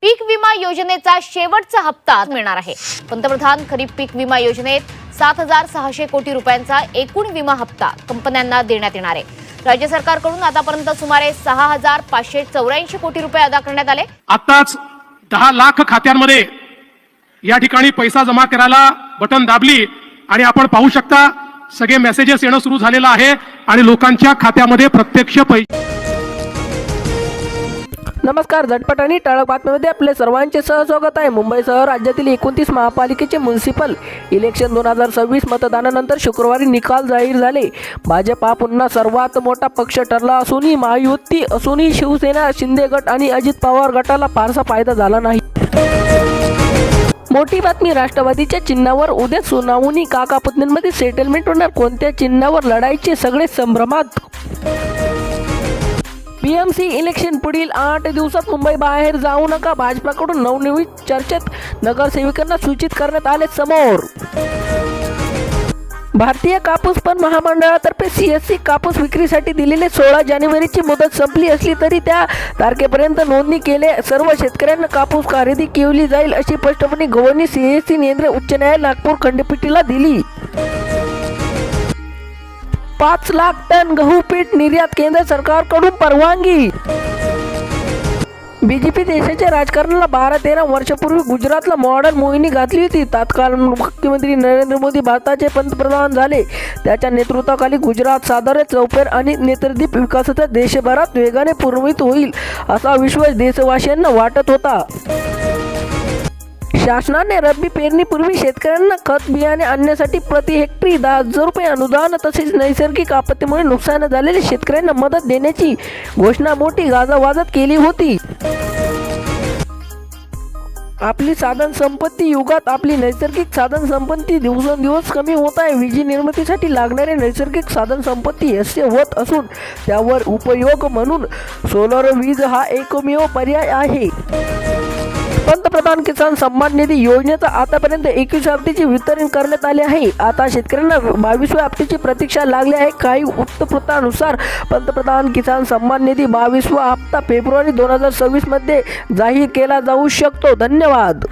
पीक विमा योजनेचा शेवटचा हप्ता मिळणार आहे। पंतप्रधान खरीप पीक विमा योजनेत 7,600 कोटी रुपयांचा एकूण विमा हप्ता कंपन्यांना देण्यात येणार आहे। राज्य सरकारकडून आतापर्यंत सुमारे 6,584 कोटी रुपये अदा करण्यात आले। आताच 10 लाख खात्यांमध्ये या ठिकाणी पैसा जमा करायला बटन दाबली आणि आपण पाहू शकता सगळे मेसेजेस येणं सुरू झालेलं आहे आणि लोकांच्या खात्यामध्ये प्रत्यक्ष पैसे। नमस्कार, झटपट आणि ठळक बातमीमध्ये आपले सर्वांचे सहस्वागत आहे। मुंबईसह राज्यातील 29 महापालिकेचे म्युनिसिपल इलेक्शन 2026 मतदानानंतर शुक्रवारी निकाल जाहीर झाले। भाजप हा पुन्हा सर्वात मोठा पक्ष ठरला असूनही महायुती असूनही शिवसेना, शिंदे गट आणि अजित पवार गटाला फारसा फायदा झाला नाही। मोठी बातमी, राष्ट्रवादीच्या चिन्हावर उद्या सुनावणी, काका पुतण्यांमध्ये सेटलमेंट होणार, कोणत्या चिन्हावर लढायचे, सगळे संभ्रमात। पीएमसी इलेक्शन पुढील 8 दिवसात मुंबई बाहेर जाऊ नका, भाजपाकडून नवनवीन चर्चेत नगरसेवकांना सूचित करण्यात आले समोर। भारतीय कापूस पण महामंडळातर्फे सीएससी कापूस विक्रीसाठी दिलेली 16 जानेवारीची मुदत संपली असली तरी त्या तारखेपर्यंत नोंदणी केले सर्व शेतकऱ्यांना कापूस खरेदी केली जाईल अशी स्पष्टपणे गव्हर्निंग सीएससी केंद्रीय उच्च न्यायालय नागपूर खंडपीठाला दिली। 5 लाख टन गहू पीठ निर्यात, केंद्र सरकारकडून परवानगी। बीजेपी देशाच्या राजकारणाला 12-13 वर्षापूर्वी गुजरातला मॉडर्न मोहिनी घातली होती। तत्कालीन मुख्यमंत्री नरेंद्र मोदी भारताचे पंतप्रधान झाले। त्याच्या नेतृत्वाखाली गुजरात साधारण चौफेर आणि नेत्रदीप विकासाचा देशभरात वेगाने पूर्णवित होईल असा विश्वास देशवासियांना वाटत होता। शासनाने रब्बी पेरणीपूर्वी शेतकऱ्यांना खत बियाणे आणण्यासाठी प्रति हेक्टरी 10,000 रुपये अनुदान तसेच नैसर्गिक आपत्तीमुळे नुकसान झालेल्या शेतकऱ्यांना मदत देण्याची घोषणा मोठी गाजावाजात केली होती। आपली साधन संपत्ती युगात आपली नैसर्गिक साधन संपत्ती दिवसेंदिवस कमी होत आहे। वीज निर्मितीसाठी लागणारे नैसर्गिक साधन संपत्ती असे होत असून त्यावर उपयोग म्हणून सोलर वीज हा एकमेव पर्याय आहे। पंतप्रधान किसान सन्मान निधी योजनेचा आतापर्यंत 21 हप्त्याचे वितरण करण्यात आले आहे। आता शेतकऱ्यांना 22व्या हप्त्याची प्रतीक्षा लागली आहे। काही वृत्तपत्रांनुसार पंतप्रधान किसान सन्मान निधी 22वा हप्ता फेब्रुवारी 2026 मध्ये जाहीर केला जाऊ शकतो। धन्यवाद।